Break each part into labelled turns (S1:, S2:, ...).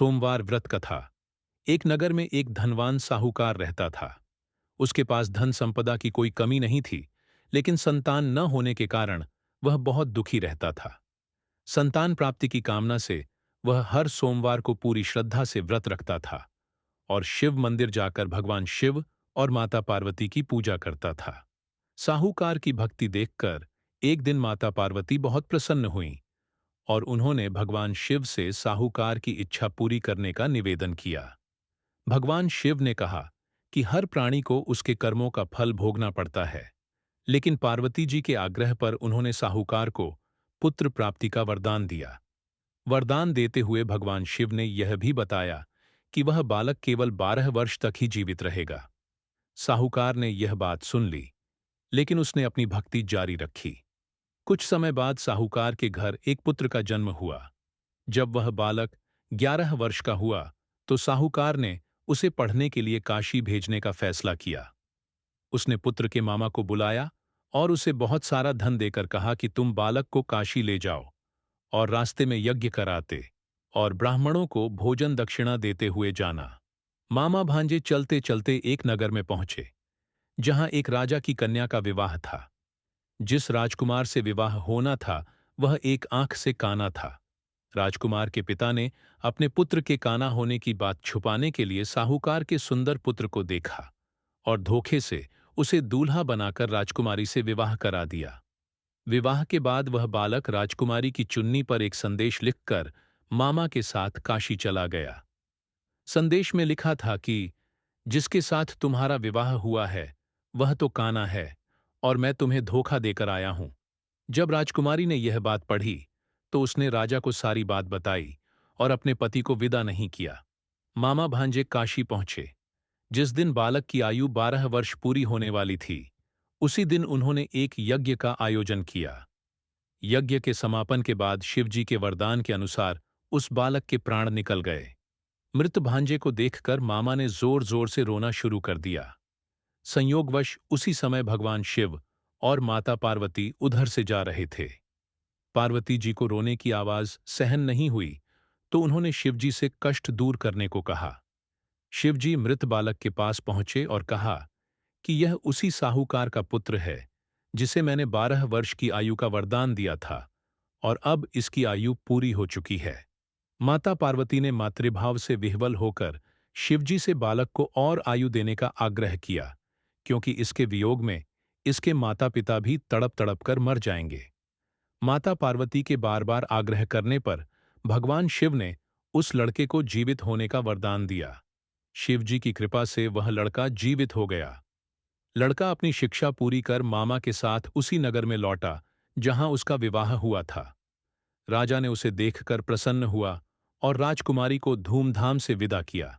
S1: सोमवार व्रत कथा। एक नगर में एक धनवान साहूकार रहता था। उसके पास धन संपदा की कोई कमी नहीं थी, लेकिन संतान न होने के कारण वह बहुत दुखी रहता था। संतान प्राप्ति की कामना से वह हर सोमवार को पूरी श्रद्धा से व्रत रखता था और शिव मंदिर जाकर भगवान शिव और माता पार्वती की पूजा करता था। साहूकार की भक्ति देखकर एक दिन माता पार्वती बहुत प्रसन्न हुईं और उन्होंने भगवान शिव से साहूकार की इच्छा पूरी करने का निवेदन किया। भगवान शिव ने कहा कि हर प्राणी को उसके कर्मों का फल भोगना पड़ता है, लेकिन पार्वती जी के आग्रह पर उन्होंने साहूकार को पुत्र प्राप्ति का वरदान दिया। वरदान देते हुए भगवान शिव ने यह भी बताया कि वह बालक केवल 12 वर्ष तक ही जीवित रहेगा। साहूकार ने यह बात सुन ली, लेकिन उसने अपनी भक्ति जारी रखी। कुछ समय बाद साहूकार के घर एक पुत्र का जन्म हुआ। जब वह बालक 11 वर्ष का हुआ, तो साहूकार ने उसे पढ़ने के लिए काशी भेजने का फैसला किया। उसने पुत्र के मामा को बुलाया और उसे बहुत सारा धन देकर कहा कि तुम बालक को काशी ले जाओ और रास्ते में यज्ञ कराते और ब्राह्मणों को भोजन दक्षिणा देते हुए जाना। मामा भांजे चलते चलते एक नगर में पहुंचे, जहां एक राजा की कन्या का विवाह था। जिस राजकुमार से विवाह होना था, वह एक आंख से काना था। राजकुमार के पिता ने अपने पुत्र के काना होने की बात छुपाने के लिए साहूकार के सुंदर पुत्र को देखा और धोखे से उसे दूल्हा बनाकर राजकुमारी से विवाह करा दिया। विवाह के बाद वह बालक राजकुमारी की चुन्नी पर एक संदेश लिखकर मामा के साथ काशी चला गया। संदेश में लिखा था कि जिसके साथ तुम्हारा विवाह हुआ है वह तो काना है और मैं तुम्हें धोखा देकर आया हूं। जब राजकुमारी ने यह बात पढ़ी, तो उसने राजा को सारी बात बताई और अपने पति को विदा नहीं किया। मामा भांजे काशी पहुंचे। जिस दिन बालक की आयु 12 वर्ष पूरी होने वाली थी, उसी दिन उन्होंने एक यज्ञ का आयोजन किया। यज्ञ के समापन के बाद शिवजी के वरदान के अनुसार उस बालक के प्राण निकल गए। मृत भांजे को देखकर मामा ने जोर जोर से रोना शुरू कर दिया। संयोगवश उसी समय भगवान शिव और माता पार्वती उधर से जा रहे थे। पार्वती जी को रोने की आवाज सहन नहीं हुई, तो उन्होंने शिवजी से कष्ट दूर करने को कहा। शिवजी मृत बालक के पास पहुंचे और कहा कि यह उसी साहूकार का पुत्र है, जिसे मैंने 12 वर्ष की आयु का वरदान दिया था और अब इसकी आयु पूरी हो चुकी है। माता पार्वती ने मातृभाव से विह्वल होकर शिवजी से बालक को और आयु देने का आग्रह किया, क्योंकि इसके वियोग में इसके माता पिता भी तड़प तड़प कर मर जाएंगे। माता पार्वती के बार बार आग्रह करने पर भगवान शिव ने उस लड़के को जीवित होने का वरदान दिया। शिवजी की कृपा से वह लड़का जीवित हो गया। लड़का अपनी शिक्षा पूरी कर मामा के साथ उसी नगर में लौटा जहां उसका विवाह हुआ था। राजा ने उसे देखकर प्रसन्न हुआ और राजकुमारी को धूमधाम से विदा किया।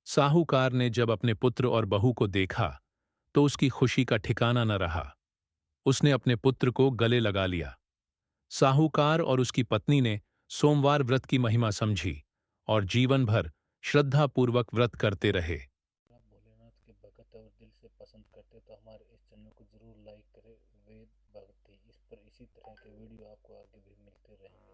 S1: साहूकार ने जब अपने पुत्र और बहू को देखा, तो उसकी खुशी का ठिकाना न रहा। उसने अपने पुत्र को गले लगा लिया। साहूकार और उसकी पत्नी ने सोमवार व्रत की महिमा समझी और जीवन भर श्रद्धापूर्वक व्रत करते रहे।
S2: आप भोलेनाथ के भगत और दिल से पसंद करते तो हमारे इस चैनल को जरूर लाइक करें। वेद भक्ति इस पर इसी तरह के वीडियो आपको आगे भी मिलते रहेंगे।